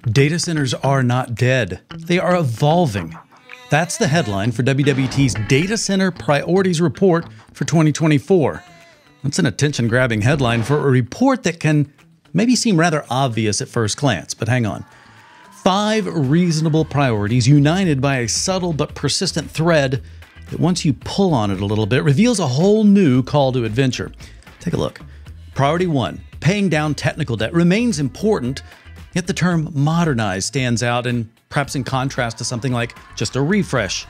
Data centers are not dead. They are evolving. That's the headline for WWT's Data Center Priorities Report for 2024. That's an attention-grabbing headline for a report that can maybe seem rather obvious at first glance, but hang on. 5 reasonable priorities united by a subtle but persistent thread that once you pull on it a little bit, reveals a whole new call to adventure. Take a look. Priority 1, paying down technical debt remains important, yet the term modernize stands out and perhaps in contrast to something like just a refresh.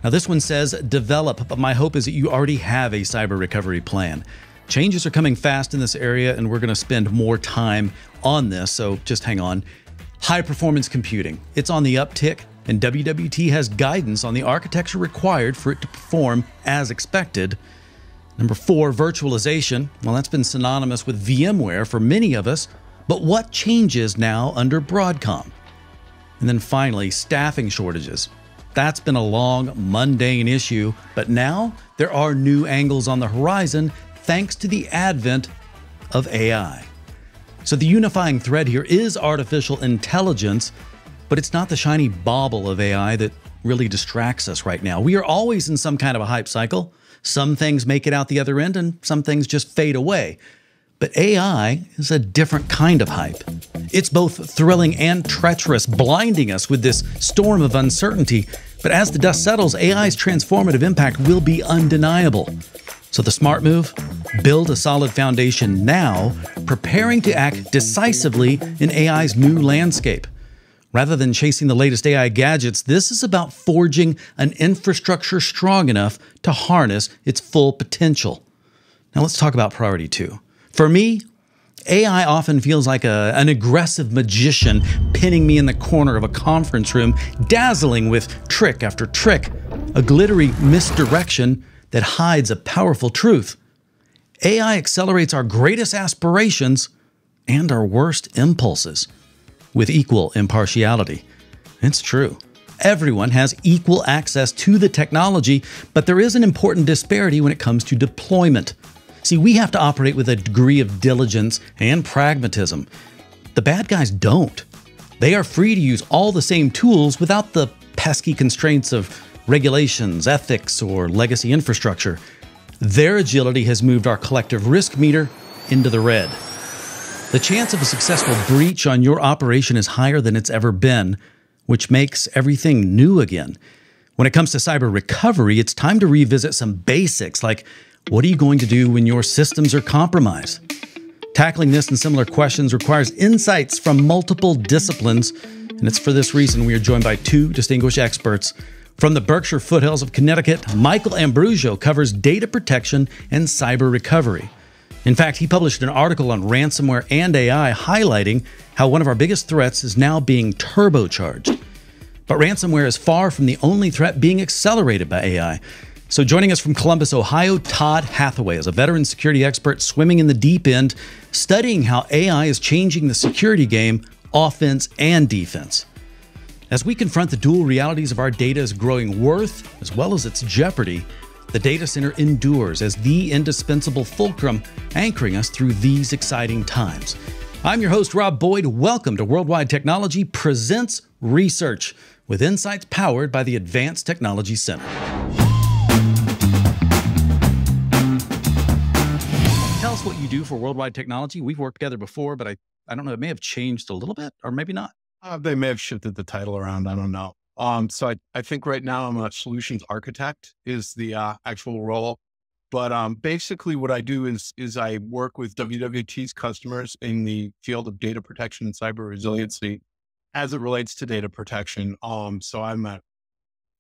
Now this one says develop, but my hope is that you already have a cyber recovery plan. Changes are coming fast in this area and we're going to spend more time on this, so just hang on. High performance computing. It's on the uptick, and WWT has guidance on the architecture required for it to perform as expected. Number 4, virtualization. Well, that's been synonymous with VMware for many of us, but what changes now under Broadcom? And then finally, staffing shortages. That's been a long, mundane issue, but now there are new angles on the horizon thanks to the advent of AI. So the unifying thread here is artificial intelligence, but it's not the shiny bauble of AI that really distracts us right now. We are always in some kind of a hype cycle. Some things make it out the other end and some things just fade away. But AI is a different kind of hype. It's both thrilling and treacherous, blinding us with this storm of uncertainty. But as the dust settles, AI's transformative impact will be undeniable. So the smart move? Build a solid foundation now, preparing to act decisively in AI's new landscape. Rather than chasing the latest AI gadgets, this is about forging an infrastructure strong enough to harness its full potential. Now let's talk about priority 2. For me, AI often feels like an aggressive magician pinning me in the corner of a conference room, dazzling with trick after trick, a glittery misdirection that hides a powerful truth. AI accelerates our greatest aspirations and our worst impulses with equal impartiality. It's true. Everyone has equal access to the technology, but there is an important disparity when it comes to deployment. See, we have to operate with a degree of diligence and pragmatism. The bad guys don't. They are free to use all the same tools without the pesky constraints of regulations, ethics, or legacy infrastructure. Their agility has moved our collective risk meter into the red. The chance of a successful breach on your operation is higher than it's ever been, which makes everything new again. When it comes to cyber recovery, it's time to revisit some basics like what are you going to do when your systems are compromised? Tackling this and similar questions requires insights from multiple disciplines, and it's for this reason we are joined by 2 distinguished experts. From the Berkshire foothills of Connecticut, Michael Ambruso covers data protection and cyber recovery. In fact, he published an article on ransomware and AI highlighting how one of our biggest threats is now being turbocharged. But ransomware is far from the only threat being accelerated by AI. So joining us from Columbus, Ohio, Todd Hathaway is a veteran security expert swimming in the deep end, studying how AI is changing the security game, offense and defense. As we confront the dual realities of our data's growing worth as well as its jeopardy, the data center endures as the indispensable fulcrum anchoring us through these exciting times. I'm your host, Rob Boyd. Welcome to Worldwide Technology Presents Research with insights powered by the Advanced Technology Center. Tell us what you do for Worldwide Technology. We've worked together before, but I don't know, it may have changed a little bit or maybe not. They may have shifted the title around. I don't know. So I think right now I'm a solutions architect is the actual role. But basically what I do is I work with WWT's customers in the field of data protection and cyber resiliency as it relates to data protection. So I'm a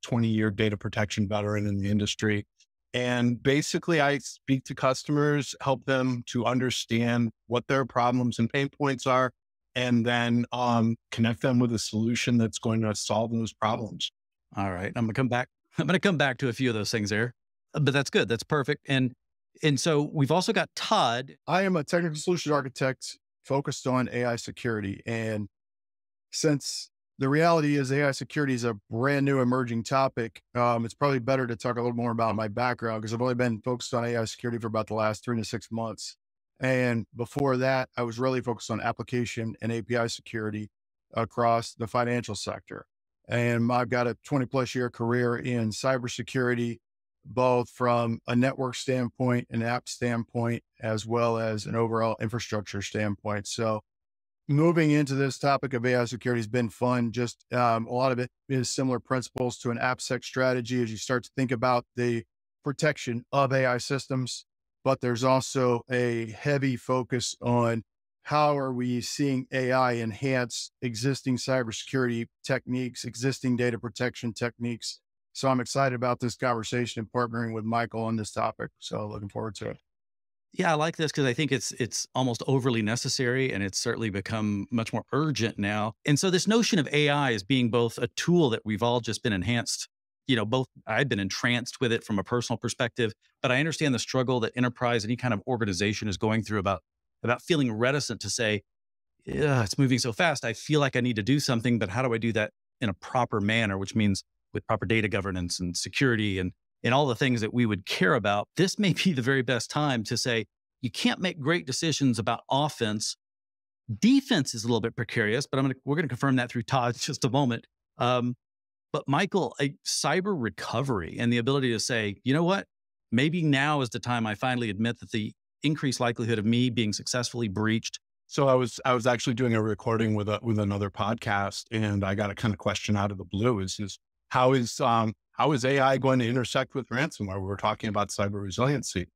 20-year data protection veteran in the industry. And basically I speak to customers, help them to understand what their problems and pain points are, and then connect them with a solution that's going to solve those problems. All right. I'm going to come back to a few of those things there, but that's good. That's perfect. And so we've also got Todd. I am a technical solution architect focused on AI security. And since the reality is AI security is a brand new emerging topic, it's probably better to talk a little more about my background because I've only been focused on AI security for about the last 3 to 6 months. And before that, I was really focused on application and API security. across the financial sector. And I've got a 20 plus year career in cybersecurity, both from a network standpoint, an app standpoint, as well as an overall infrastructure standpoint. So moving into this topic of AI security has been fun. Just a lot of it is similar principles to an AppSec strategy as you start to think about the protection of AI systems. But there's also a heavy focus on how are we seeing AI enhance existing cybersecurity techniques, existing data protection techniques. So I'm excited about this conversation and partnering with Michael on this topic. So looking forward to it. Yeah, I like this because I think it's almost overly necessary, and it's certainly become much more urgent now. And so this notion of AI as being both a tool that we've all just been enhanced, both I've been entranced with it from a personal perspective, but I understand the struggle that enterprise, any kind of organization is going through about feeling reticent to say, yeah, it's moving so fast. I feel like I need to do something, but how do I do that in a proper manner, which means with proper data governance and security and all the things that we would care about. This may be the very best time to say, you can't make great decisions about offense. Defense is a little bit precarious, but we're going to confirm that through Todd in just a moment. But Michael, cyber recovery and the ability to say, you know what, maybe now is the time I finally admit that the increased likelihood of me being successfully breached. So I was actually doing a recording with another podcast, and I got a kind of question out of the blue: is how is AI going to intersect with ransomware? We were talking about cyber resiliency,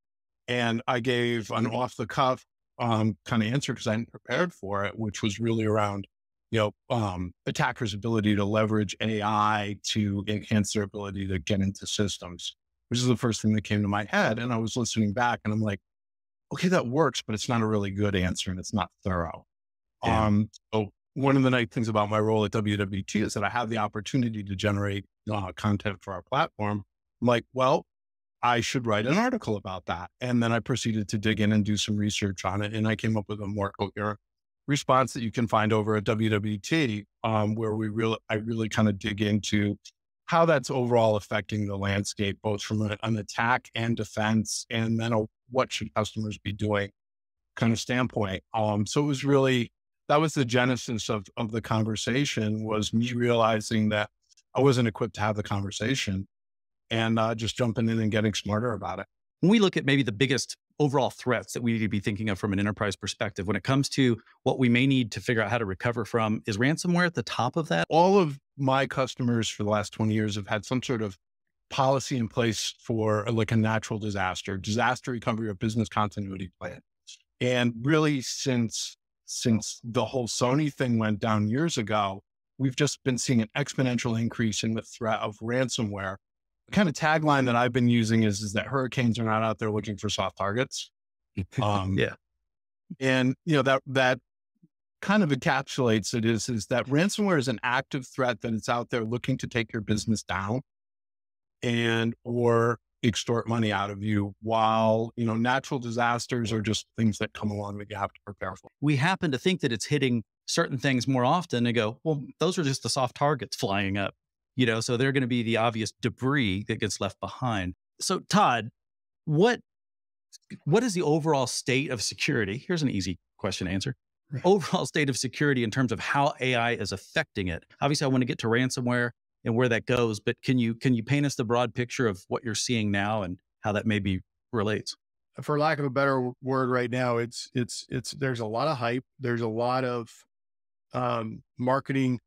and I gave an off the cuff kind of answer because I hadn't prepared for it, which was really around attackers' ability to leverage AI to enhance their ability to get into systems, which is the first thing that came to my head. And I was listening back, and I'm like, okay, that works, but it's not a really good answer, and it's not thorough. Yeah. So one of the nice things about my role at WWT is that I have the opportunity to generate content for our platform. I'm like, well, I should write an article about that. And then I proceeded to dig in and do some research on it. And I came up with a more coherent response that you can find over at WWT, where I really kind of dig into how that's overall affecting the landscape, both from an attack and defense, and then what should customers be doing kind of standpoint. So it was really, that was the genesis of the conversation, was me realizing that I wasn't equipped to have the conversation, and just jumping in and getting smarter about it. When we look at maybe the biggest overall threats that we need to be thinking of from an enterprise perspective, when it comes to what we may need to figure out how to recover from, is ransomware at the top of that? All of my customers for the last 20 years have had some sort of policy in place for like a natural disaster recovery or business continuity plan. And really since the whole Sony thing went down years ago, we've just been seeing an exponential increase in the threat of ransomware. The kind of tagline that I've been using is that hurricanes are not out there looking for soft targets. Yeah. And that kind of encapsulates it is that ransomware is an active threat that it's out there looking to take your business down or extort money out of you, while, natural disasters are just things that come along that you have to prepare for. We happen to think that it's hitting certain things more often and go, well, those are just the soft targets flying up, so they're going to be the obvious debris that gets left behind. So Todd, what is the overall state of security? Here's an easy question to answer. Right. Overall state of security in terms of how AI is affecting it. Obviously, I want to get to ransomware and where that goes, but can you paint us the broad picture of what you're seeing now and how that maybe relates? For lack of a better word right now, it's there's a lot of hype. There's a lot of marketing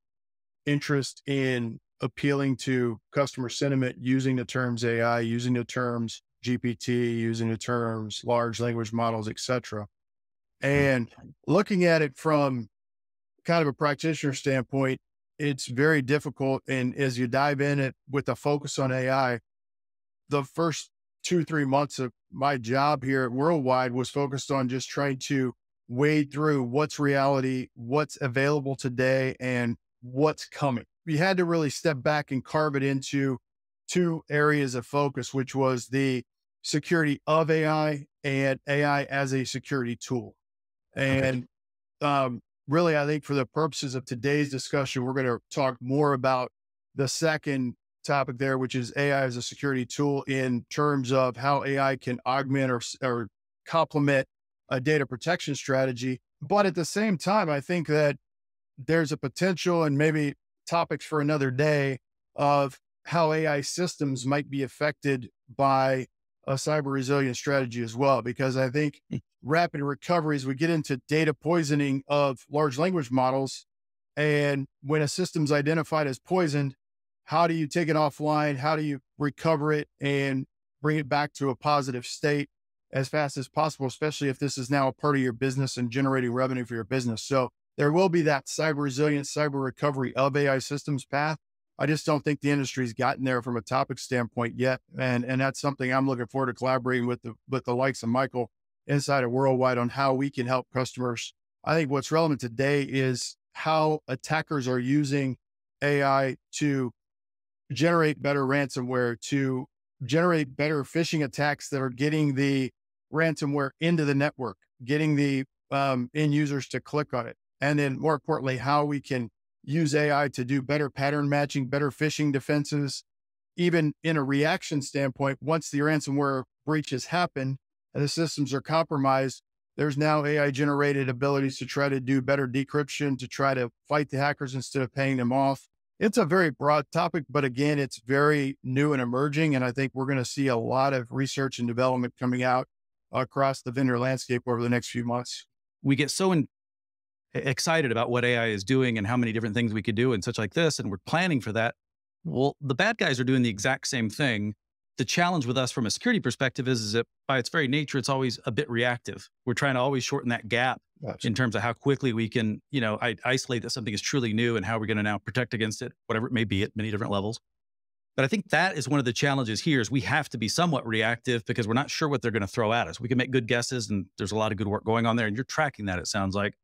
interest in appealing to customer sentiment using the terms AI, using the terms GPT, using the terms large language models, etc. And looking at it from kind of a practitioner standpoint, it's very difficult. And as you dive in it with a focus on AI, the first 2-3 months of my job here at Worldwide was focused on just trying to wade through what's reality, what's available today, and what's coming. We had to really step back and carve it into 2 areas of focus, which was the security of AI and AI as a security tool. And really, I think for the purposes of today's discussion, we're going to talk more about the second topic there, which is AI as a security tool in terms of how AI can augment or complement a data protection strategy. But at the same time, I think that there's a potential, and maybe topics for another day, of how AI systems might be affected by a cyber resilience strategy as well. Because I think rapid recovery, as we get into data poisoning of large language models, and when a system's identified as poisoned, how do you take it offline? How do you recover it and bring it back to a positive state as fast as possible, especially if this is now a part of your business and generating revenue for your business? So there will be that cyber resilience, cyber recovery of AI systems path. I just don't think the industry's gotten there from a topic standpoint yet. And that's something I'm looking forward to collaborating with the likes of Michael inside of Worldwide on how we can help customers. I think what's relevant today is how attackers are using AI to generate better ransomware, to generate better phishing attacks that are getting the ransomware into the network, getting the end users to click on it. And then more importantly, how we can use AI to do better pattern matching, better phishing defenses, even in a reaction standpoint. Once the ransomware breach has happened and the systems are compromised, there's now AI generated abilities to try to do better decryption, to try to fight the hackers instead of paying them off. It's a very broad topic, but again, it's very new and emerging. And I think we're going to see a lot of research and development coming out across the vendor landscape over the next few months. We get so excited about what AI is doing and how many different things we could do and such like this, and we're planning for that. Well, the bad guys are doing the exact same thing. The challenge with us from a security perspective is that by its very nature, it's always a bit reactive. We're trying to always shorten that gap in terms of how quickly we can, isolate that something is truly new and how we're going to now protect against it, whatever it may be at many different levels. But I think that is one of the challenges here is we have to be somewhat reactive because we're not sure what they're going to throw at us. We can make good guesses and there's a lot of good work going on there and you're tracking that, it sounds like.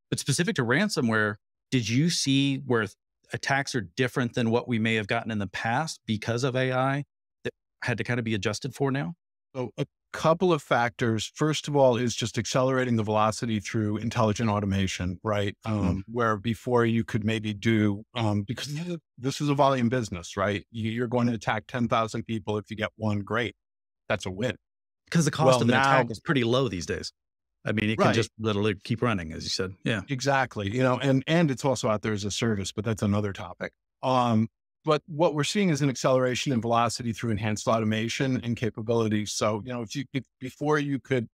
But specific to ransomware, did you see where attacks are different than what we may have gotten in the past because of AI that had to kind of be adjusted for now? So a couple of factors. First of all, is just accelerating the velocity through intelligent automation, right? Where before you could maybe do, because this is a volume business, right? You're going to attack 10,000 people. If you get one, great. That's a win. Because the cost of an attack is pretty low these days. I mean, it can just literally keep running, as you said. Yeah, exactly. And it's also out there as a service, but that's another topic. But what we're seeing is an acceleration in velocity through enhanced automation and capabilities. So, if before you could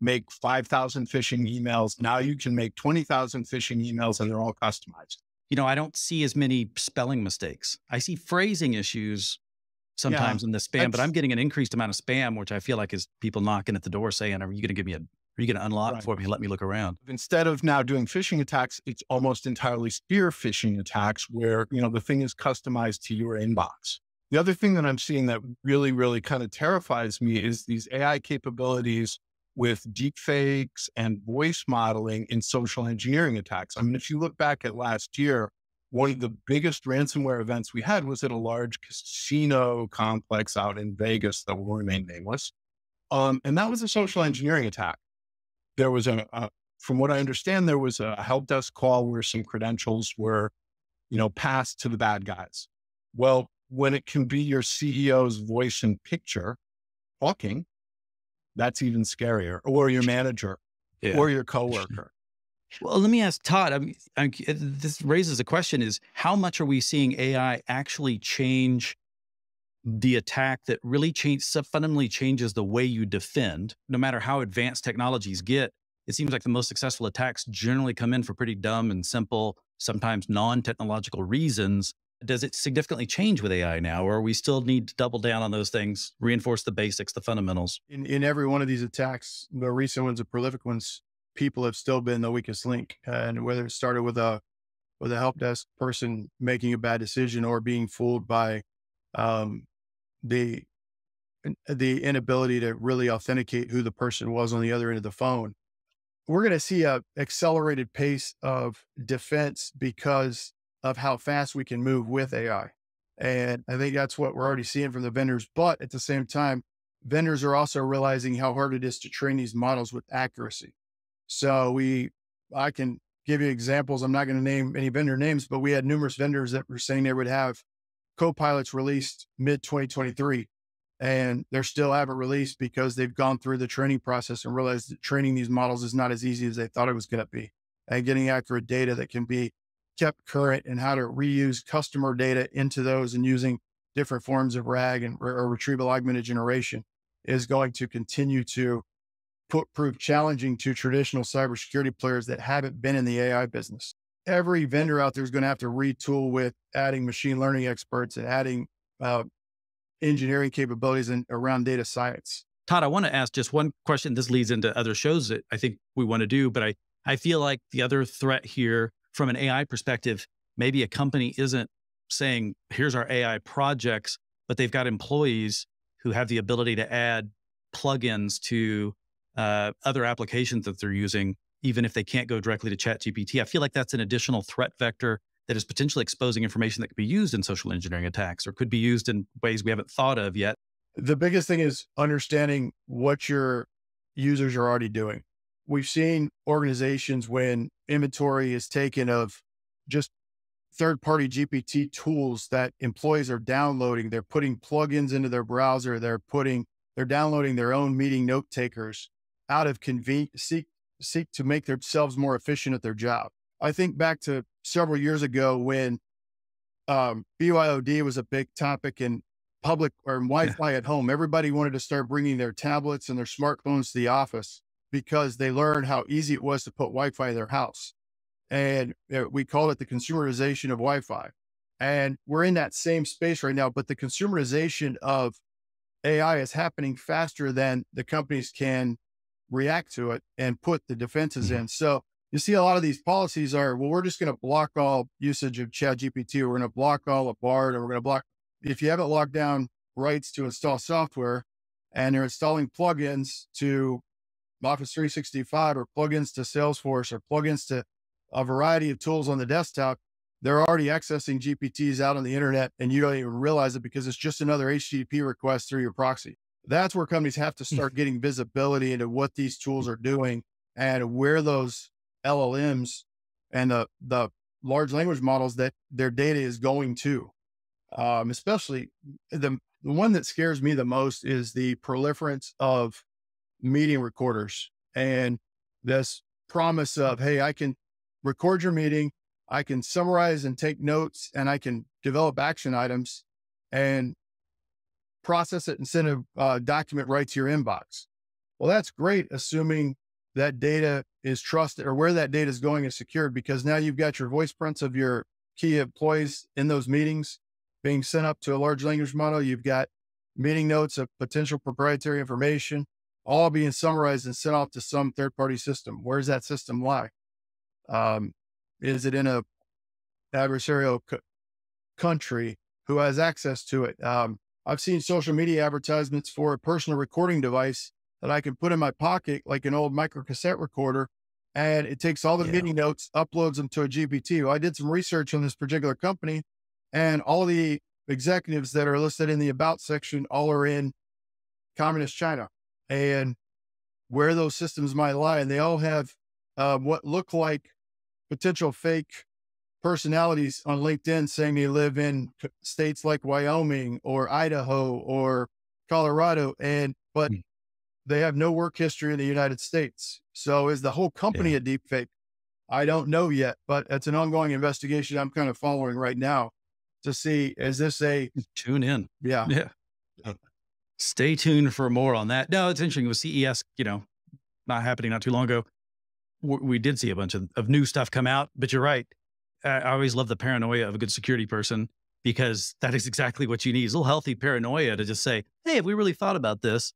make 5,000 phishing emails, now you can make 20,000 phishing emails and they're all customized. I don't see as many spelling mistakes. I see phrasing issues sometimes in the spam, but I'm getting an increased amount of spam, which I feel like is people knocking at the door saying, are you going to unlock for me? Let me look around. Instead of now doing phishing attacks, it's almost entirely spear phishing attacks where, the thing is customized to your inbox. The other thing that I'm seeing that really, really kind of terrifies me is these AI capabilities with deepfakes and voice modeling in social engineering attacks. I mean, if you look back at last year, one of the biggest ransomware events we had was at a large casino complex out in Vegas that will remain nameless. And that was a social engineering attack. There was from what I understand, there was a help desk call where some credentials were, passed to the bad guys. Well, when it can be your CEO's voice and picture talking, that's even scarier, or your manager or your coworker. Well, let me ask Todd, this raises a question is how much are we seeing AI actually change the attack that really fundamentally changes the way you defend? No matter how advanced technologies get, it seems like the most successful attacks generally come in for pretty dumb and simple, sometimes non-technological reasons. Does it significantly change with AI now, or we still need to double down on those things, reinforce the basics, the fundamentals? In every one of these attacks, the recent ones, the prolific ones, people have still been the weakest link. And whether it started with a help desk person making a bad decision or being fooled by the inability to really authenticate who the person was on the other end of the phone, we're going to see a accelerated pace of defense because of how fast we can move with AI. And I think that's what we're already seeing from the vendors. But at the same time, vendors are also realizing how hard it is to train these models with accuracy. So I can give you examples. I'm not going to name any vendor names, but we had numerous vendors that were saying they would have co-pilots released mid-2023, and they're still haven't released because they've gone through the training process and realized that training these models is not as easy as they thought it was going to be, and getting accurate data that can be kept current and how to reuse customer data into those and using different forms of RAG or retrieval augmented generation is going to continue to prove challenging to traditional cybersecurity players that haven't been in the AI business. Every vendor out there is going to have to retool with adding machine learning experts and adding engineering capabilities around data science. Todd, I want to ask just one question. This leads into other shows that I think we want to do, but I feel like the other threat here from an AI perspective, maybe a company isn't saying, here's our AI projects, but they've got employees who have the ability to add plugins to other applications that they're using, even if they can't go directly to ChatGPT. I feel like that's an additional threat vector that is potentially exposing information that could be used in social engineering attacks or could be used in ways we haven't thought of yet. The biggest thing is understanding what your users are already doing. We've seen organizations when inventory is taken of just third-party GPT tools that employees are downloading. They're putting plugins into their browser. They're downloading their own meeting note takers out of seek to make themselves more efficient at their job. I think back to several years ago when BYOD was a big topic in public or Wi-Fi at home. Everybody wanted to start bringing their tablets and their smartphones to the office because they learned how easy it was to put Wi-Fi in their house. And we called it the consumerization of Wi-Fi. And we're in that same space right now, but the consumerization of AI is happening faster than the companies can react to it and put the defenses in. So you see a lot of these policies are, well, we're just going to block all usage of ChatGPT, or we're going to block all of BARD, or we're going to block, if you haven't locked down rights to install software and they're installing plugins to Office 365 or plugins to Salesforce or plugins to a variety of tools on the desktop, they're already accessing GPTs out on the internet and you don't even realize it because it's just another HTTP request through your proxy. That's where companies have to start getting visibility into what these tools are doing and where those LLMs and the large language models that their data is going to. Especially the one that scares me the most is the proliferance of meeting recorders and this promise of, hey, I can record your meeting, I can summarize and take notes, and I can develop action items and process it and send a document right to your inbox. Well, that's great, assuming that data is trusted or where that data is going is secured, because now you've got your voice prints of your key employees in those meetings being sent up to a large language model. You've got meeting notes of potential proprietary information, all being summarized and sent off to some third-party system. Where does that system lie? Is it in a adversarial country who has access to it? I've seen social media advertisements for a personal recording device that I can put in my pocket, like an old microcassette recorder, and it takes all the meeting notes, uploads them to a GPT. Well, I did some research on this particular company, and all the executives that are listed in the about section all are in communist China, and where those systems might lie. And they all have what look like potential fake personalities on LinkedIn saying they live in states like Wyoming or Idaho or Colorado, but they have no work history in the United States. So is the whole company a deep fake? I don't know yet, but it's an ongoing investigation I'm kind of following right now to see, is this tune in? Yeah. Stay tuned for more on that. No, it's interesting with CES, not happening not too long ago. We did see a bunch of new stuff come out, but you're right. I always love the paranoia of a good security person, because that is exactly what you need. It's a little healthy paranoia to just say, hey, have we really thought about this?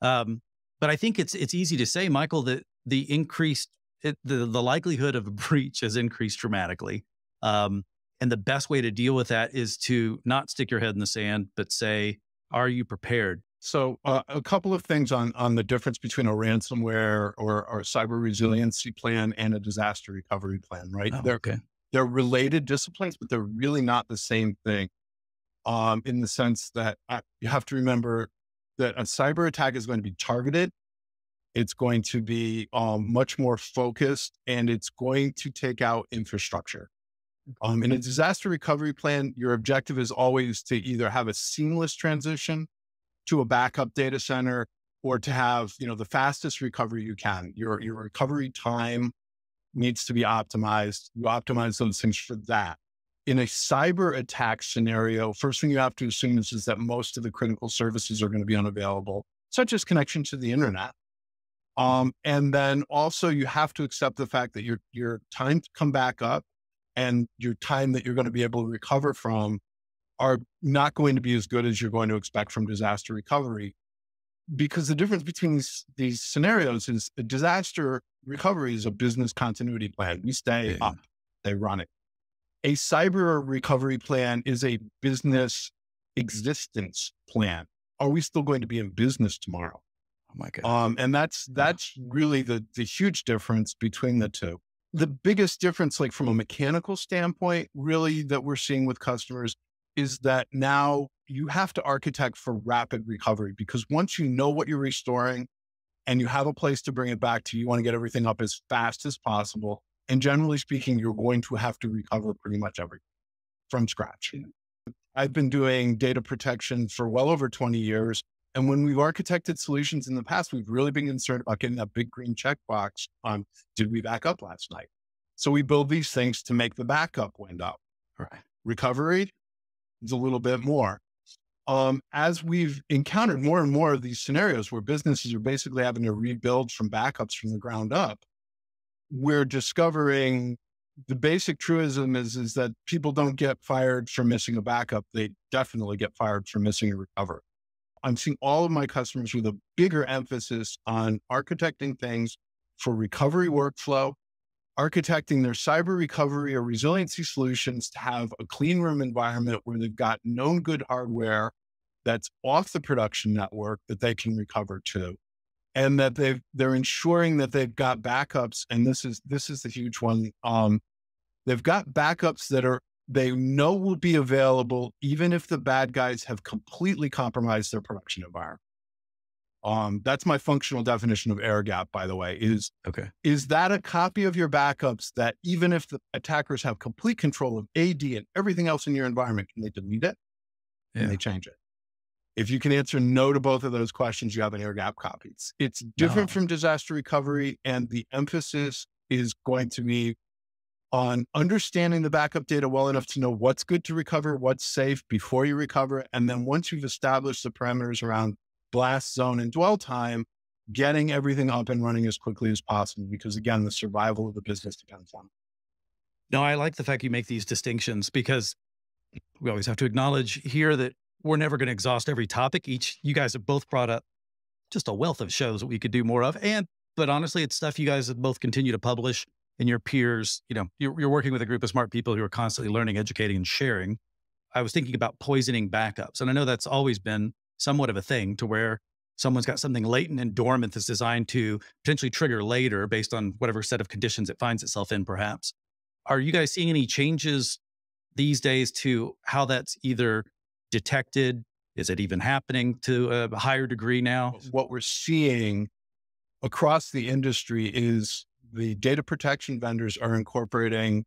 But I think it's easy to say, Michael, that the likelihood of a breach has increased dramatically. And the best way to deal with that is to not stick your head in the sand, but say, are you prepared? So a couple of things on the difference between a ransomware or a cyber resiliency plan and a disaster recovery plan, right? Oh, okay. They're related disciplines, but they're really not the same thing, in the sense that you have to remember that a cyber attack is going to be targeted. It's going to be much more focused, and it's going to take out infrastructure. In a disaster recovery plan, your objective is always to either have a seamless transition to a backup data center, or to have, the fastest recovery you can. Your recovery time needs to be optimized. You optimize those things for that. In a cyber attack scenario, first thing you have to assume is that most of the critical services are going to be unavailable, such as connection to the internet. And then also you have to accept the fact that your time to come back up and your time that you're going to be able to recover from are not going to be as good as you're going to expect from disaster recovery. Because the difference between these scenarios is a disaster recovery is a business continuity plan. We stay up, they run it. A cyber recovery plan is a business existence plan. Are we still going to be in business tomorrow? Oh my God. And that's really the huge difference between the two. The biggest difference, like from a mechanical standpoint, really that we're seeing with customers is that now you have to architect for rapid recovery, because once you know what you're restoring and you have a place to bring it back to, you want to get everything up as fast as possible. And generally speaking, you're going to have to recover pretty much everything from scratch. I've been doing data protection for well over 20 years. And when we've architected solutions in the past, we've really been concerned about getting that big green checkbox on, did we back up last night? So we build these things to make the backup window. Right. Recovery is a little bit more. As we've encountered more and more of these scenarios where businesses are basically having to rebuild from backups from the ground up, we're discovering the basic truism is that people don't get fired for missing a backup. They definitely get fired for missing a recovery. I'm seeing all of my customers with a bigger emphasis on architecting things for recovery workflow, architecting their cyber recovery or resiliency solutions to have a clean room environment where they've got known good hardware that's off the production network that they can recover to. And that they're ensuring that they've got backups. And this is the huge one. They've got backups that they know will be available even if the bad guys have completely compromised their production environment. That's my functional definition of air gap, by the way, is that a copy of your backups that even if the attackers have complete control of AD and everything else in your environment, can they delete it? Can they change it? If you can answer no to both of those questions, you have an air gap copy. It's different from disaster recovery, and the emphasis is going to be on understanding the backup data well enough to know what's good to recover, what's safe before you recover. And then once you've established the parameters around blast zone and dwell time, getting everything up and running as quickly as possible, because again, the survival of the business depends on it. No, I like the fact you make these distinctions, because we always have to acknowledge here that we're never going to exhaust every topic. You guys have both brought up just a wealth of shows that we could do more of. But honestly, it's stuff you guys have both continue to publish, and your peers, you're working with a group of smart people who are constantly learning, educating, and sharing. I was thinking about poisoning backups. And I know that's always been somewhat of a thing, to where someone's got something latent and dormant that's designed to potentially trigger later based on whatever set of conditions it finds itself in, perhaps. Are you guys seeing any changes these days to how that's either detected? Is it even happening to a higher degree now? What we're seeing across the industry is the data protection vendors are incorporating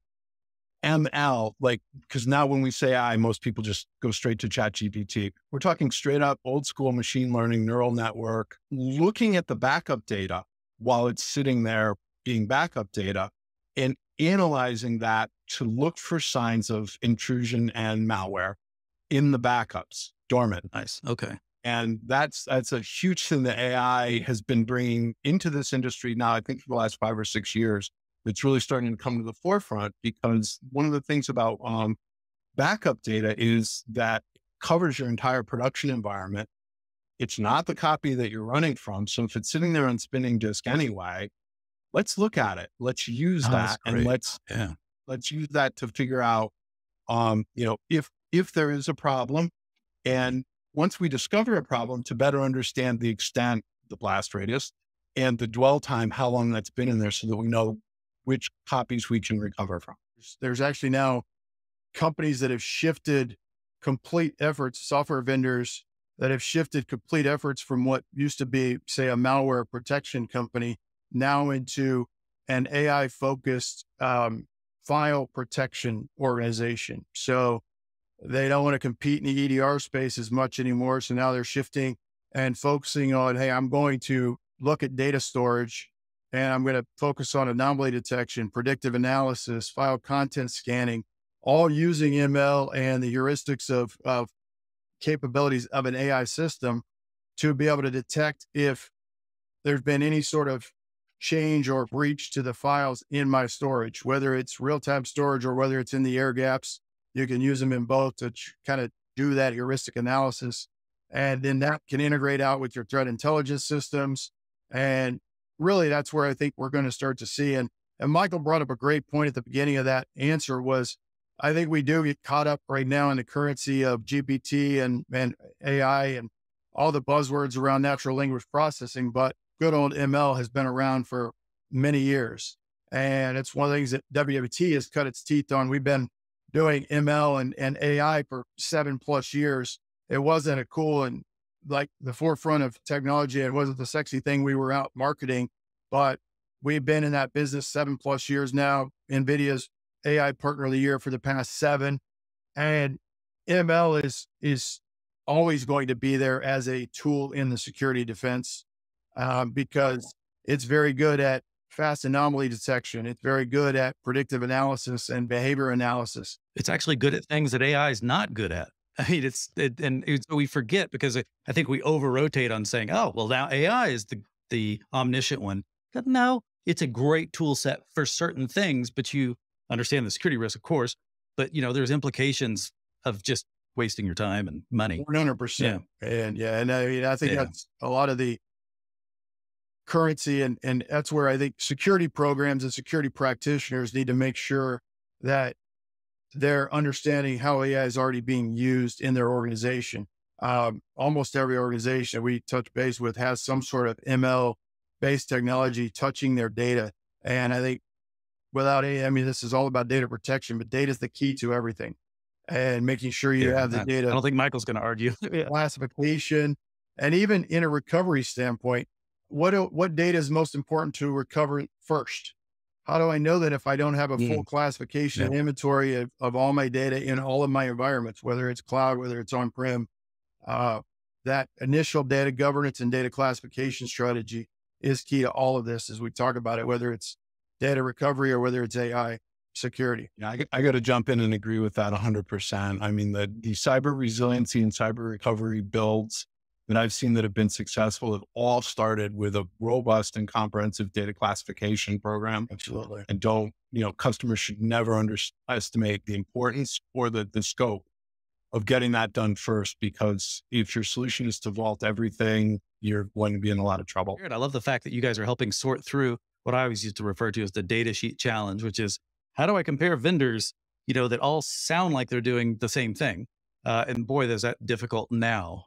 ML, because now when we say AI, most people just go straight to ChatGPT. We're talking straight up old school machine learning, neural network, looking at the backup data while it's sitting there being backup data and analyzing that to look for signs of intrusion and malware in the backups, dormant. Nice. Okay. And that's a huge thing that AI has been bringing into this industry now, I think for the last 5 or 6 years. It's really starting to come to the forefront, because one of the things about backup data is that it covers your entire production environment. It's not the copy that you're running from. So if it's sitting there on spinning disk anyway, let's look at it. Let's use that, and let's use that to figure out, if there is a problem, and once we discover a problem, to better understand the extent, the blast radius, and the dwell time, how long that's been in there, so that we know which copies we can recover from. There's actually now companies that have shifted complete efforts, software vendors that have shifted complete efforts from what used to be, say, a malware protection company, now into an AI focused file protection organization. So they don't want to compete in the EDR space as much anymore. So now they're shifting and focusing on, hey, I'm going to look at data storage and I'm going to focus on anomaly detection, predictive analysis, file content scanning, all using ML and the heuristics of capabilities of an AI system to be able to detect if there's been any sort of change or breach to the files in my storage, whether it's real-time storage or whether it's in the air gaps. You can use them in both to kind of do that heuristic analysis. And then that can integrate out with your threat intelligence systems. And really, that's where I think we're going to start to see. And Michael brought up a great point at the beginning of that answer was, I think we do get caught up right now in the currency of GPT and AI and all the buzzwords around natural language processing, but good old ML has been around for many years. And it's one of the things that WWT has cut its teeth on. We've been doing ML and AI for 7+ years. It wasn't a cool and like the forefront of technology. It wasn't the sexy thing we were out marketing, but we've been in that business 7+ years now. NVIDIA's AI Partner of the Year for the past 7. And ML is always going to be there as a tool in the security defense. Because it's very good at fast anomaly detection. It's very good at predictive analysis and behavior analysis. It's actually good at things that AI is not good at. I mean, we forget because I think we over rotate on saying, oh, well, now AI is the omniscient one. But no, it's a great tool set for certain things, but you understand the security risk, of course, but there's implications of just wasting your time and money. 100%. Yeah. And I mean, I think that's a lot of the currency. And that's where I think security programs and security practitioners need to make sure that they're understanding how AI is already being used in their organization. Almost every organization we touch base with has some sort of ML based technology touching their data. And I think without AI, I mean, this is all about data protection, but data is the key to everything and making sure you have the data. I don't think Michael's going to argue. Classification. And even in a recovery standpoint, what data is most important to recover first? How do I know that if I don't have a full classification and inventory of all my data in all of my environments, whether it's cloud, whether it's on-prem, that initial data governance and data classification strategy is key to all of this as we talk about it, whether it's data recovery or whether it's AI security. Yeah, I got to jump in and agree with that 100%. I mean, the cyber resiliency and cyber recovery builds that I've seen that have been successful have all started with a robust and comprehensive data classification program. Absolutely. And customers should never underestimate the importance or the scope of getting that done first, because if your solution is to vault everything, you're going to be in a lot of trouble. I love the fact that you guys are helping sort through what I always used to refer to as the data sheet challenge, which is how do I compare vendors, that all sound like they're doing the same thing? And boy, is that difficult now.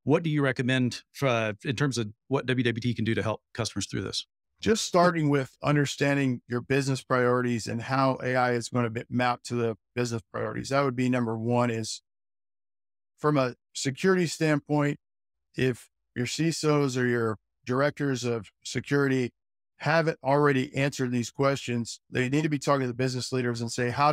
What do you recommend in terms of what WWT can do to help customers through this? Just starting with understanding your business priorities and how AI is going to be mapped to the business priorities. That would be number one. Is from a security standpoint, if your CISOs or your directors of security haven't already answered these questions, they need to be talking to the business leaders and say, how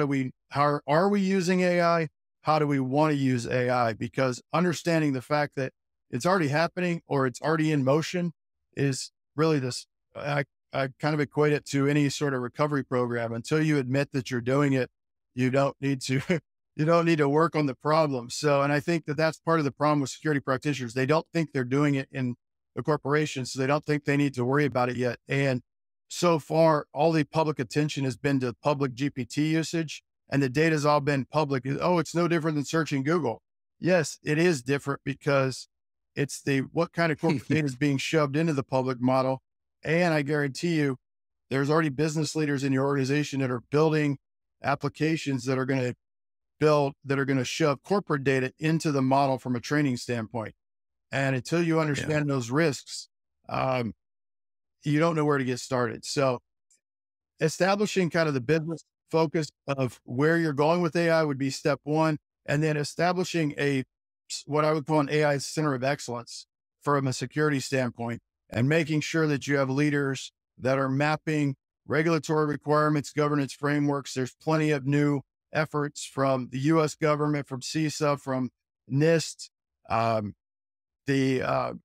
are we using AI? How do we want to use AI? Because understanding the fact that it's already happening or it's already in motion is really this. I kind of equate it to any sort of recovery program. Until you admit that you're doing it, you don't need to work on the problem. So, and I think that that's part of the problem with security practitioners. They don't think they're doing it in the corporation, so they don't think they need to worry about it yet. And so far, all the public attention has been to public GPT usage, and the data's all been public. Oh, it's no different than searching Google. Yes, it is different because it's what kind of corporate data is being shoved into the public model. And I guarantee you, there's already business leaders in your organization that are building applications that are going to shove corporate data into the model from a training standpoint. And until you understand those risks, you don't know where to get started. So establishing kind of the business focus of where you're going with AI would be step one. And then establishing what I would call an AI center of excellence from a security standpoint, and making sure that you have leaders that are mapping regulatory requirements, governance frameworks. There's plenty of new efforts from the US government, from CISA, from NIST, the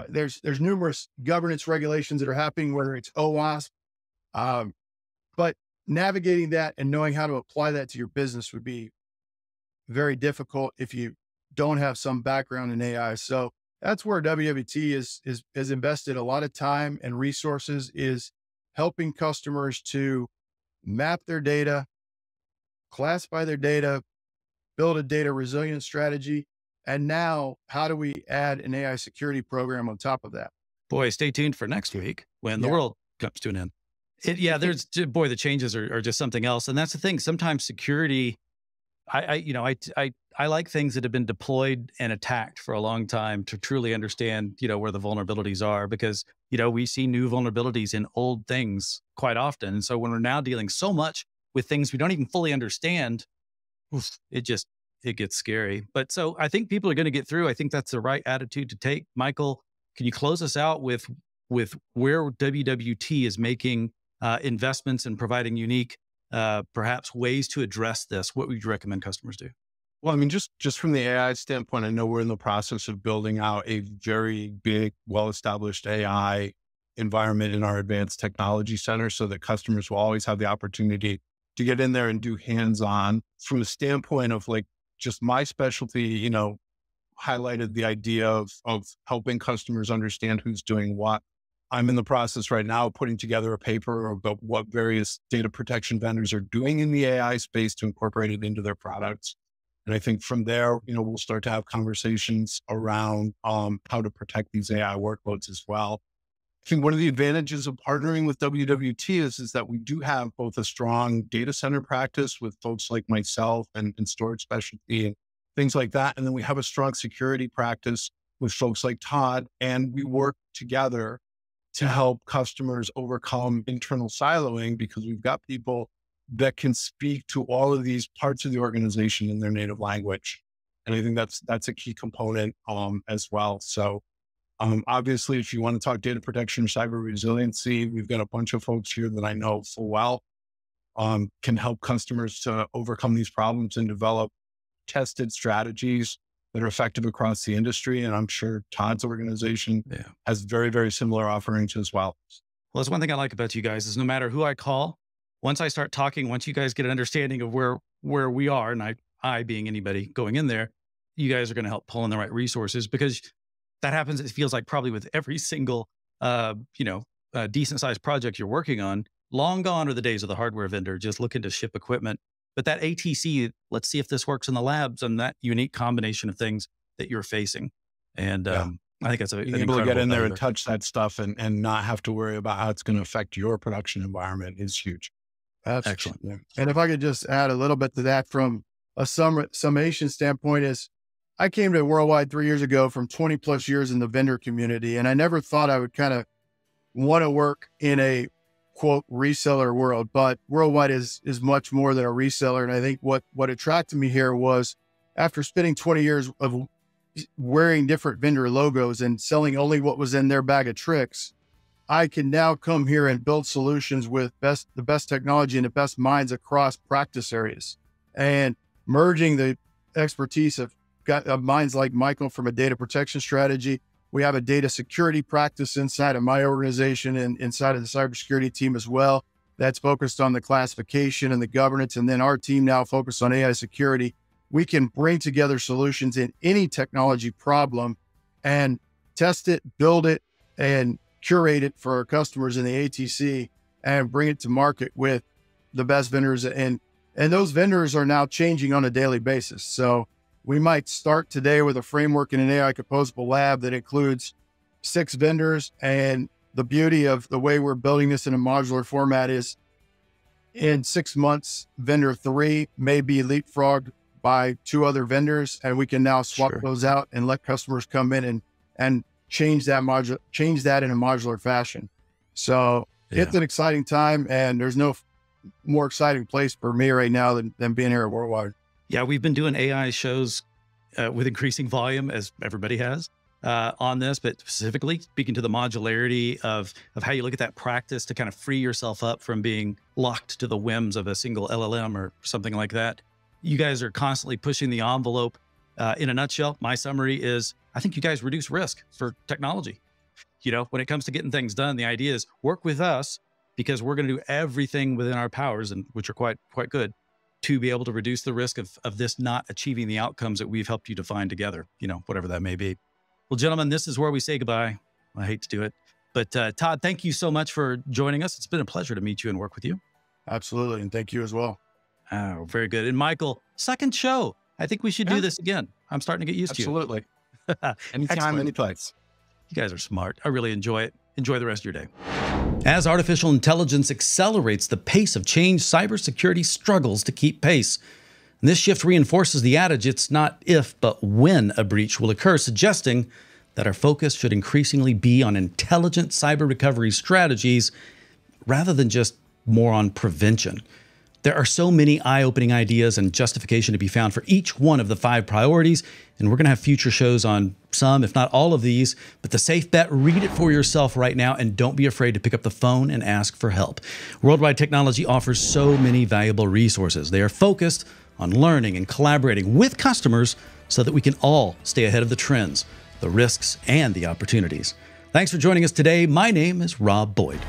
there's numerous governance regulations that are happening, whether it's OWASP, but navigating that and knowing how to apply that to your business would be very difficult if you don't have some background in AI. So that's where WWT has invested a lot of time and resources, is helping customers to map their data, classify their data, build a data resilience strategy. And now, how do we add an AI security program on top of that? Boy, stay tuned for next week when the Yeah. world comes to an end. The changes are just something else. And that's the thing. Sometimes security, I like things that have been deployed and attacked for a long time to truly understand, where the vulnerabilities are, because, we see new vulnerabilities in old things quite often. And so when we're now dealing so much with things we don't even fully understand, it gets scary. But so I think people are going to get through. I think that's the right attitude to take. Michael, can you close us out with where WWT is making investments and providing unique, perhaps ways to address this? What would you recommend customers do? Well, I mean, just from the AI standpoint, I know we're in the process of building out a very big, well-established AI environment in our advanced technology center so that customers will always have the opportunity to get in there and do hands-on. From a standpoint of like just my specialty, highlighted the idea of helping customers understand who's doing what. I'm in the process right now of putting together a paper about what various data protection vendors are doing in the AI space to incorporate it into their products. And I think from there, we'll start to have conversations around how to protect these AI workloads as well. I think one of the advantages of partnering with WWT is that we do have both a strong data center practice with folks like myself and storage specialty and things like that. And then we have a strong security practice with folks like Todd, and we work together to help customers overcome internal siloing, because we've got people that can speak to all of these parts of the organization in their native language. And I think that's a key component as well. So obviously, if you want to talk data protection or cyber resiliency, we've got a bunch of folks here that I know full well can help customers to overcome these problems and develop tested strategies that are effective across the industry. And I'm sure Todd's organization has very, very similar offerings as well. Well, that's one thing I like about you guys is no matter who I call, once I start talking, once you guys get an understanding of where we are, and I being anybody going in there, you guys are going to help pull in the right resources, because that happens. It feels like probably with every single, decent sized project you're working on. Long gone are the days of the hardware vendor just looking to ship equipment. But that ATC, let's see if this works in the labs, and that unique combination of things that you're facing. And I think that's being able to get in there and touch that stuff and not have to worry about how it's going to affect your production environment is huge. That's excellent. Yeah. And if I could just add a little bit to that from a summation standpoint, is I came to Worldwide 3 years ago from 20 plus years in the vendor community. And I never thought I would kind of want to work in a quote reseller world, but Worldwide is much more than a reseller. And I think what attracted me here was, after spending 20 years of wearing different vendor logos and selling only what was in their bag of tricks, I can now come here and build solutions with the best technology and the best minds across practice areas, and merging the expertise of minds like Michael from a data protection strategy. We have a data security practice inside of my organization and inside of the cybersecurity team as well. That's focused on the classification and the governance. And then our team now focused on AI security. We can bring together solutions in any technology problem and test it, build it, and curate it for our customers in the ATC and bring it to market with the best vendors. And those vendors are now changing on a daily basis. So we might start today with a framework in an AI composable lab that includes 6 vendors. And the beauty of the way we're building this in a modular format is, in 6 months, vendor 3 may be leapfrogged by 2 other vendors, and we can now swap those out and let customers come in and change that in a modular fashion. So it's an exciting time, and there's no more exciting place for me right now than being here at Worldwide. Yeah, we've been doing AI shows with increasing volume, as everybody has on this, but specifically speaking to the modularity of how you look at that practice to kind of free yourself up from being locked to the whims of a single LLM or something like that. You guys are constantly pushing the envelope In a nutshell, my summary is I think you guys reduce risk for technology. When it comes to getting things done, the idea is work with us because we're going to do everything within our powers, and which are quite good, to be able to reduce the risk of this not achieving the outcomes that we've helped you define together, whatever that may be. Well, gentlemen, this is where we say goodbye. I hate to do it. But Todd, thank you so much for joining us. It's been a pleasure to meet you and work with you. Absolutely. And thank you as well. Oh, very good. And Michael, second show. I think we should do this again. I'm starting to get used to you. Absolutely. Anytime, any place. You guys are smart. I really enjoy it. Enjoy the rest of your day. As artificial intelligence accelerates the pace of change, cybersecurity struggles to keep pace. And this shift reinforces the adage, it's not if, but when a breach will occur, suggesting that our focus should increasingly be on intelligent cyber recovery strategies rather than just more on prevention. There are so many eye-opening ideas and justification to be found for each one of the 5 priorities, and we're going to have future shows on some, if not all of these. But the safe bet, read it for yourself right now, and don't be afraid to pick up the phone and ask for help. Worldwide Technology offers so many valuable resources. They are focused on learning and collaborating with customers so that we can all stay ahead of the trends, the risks, and the opportunities. Thanks for joining us today. My name is Rob Boyd.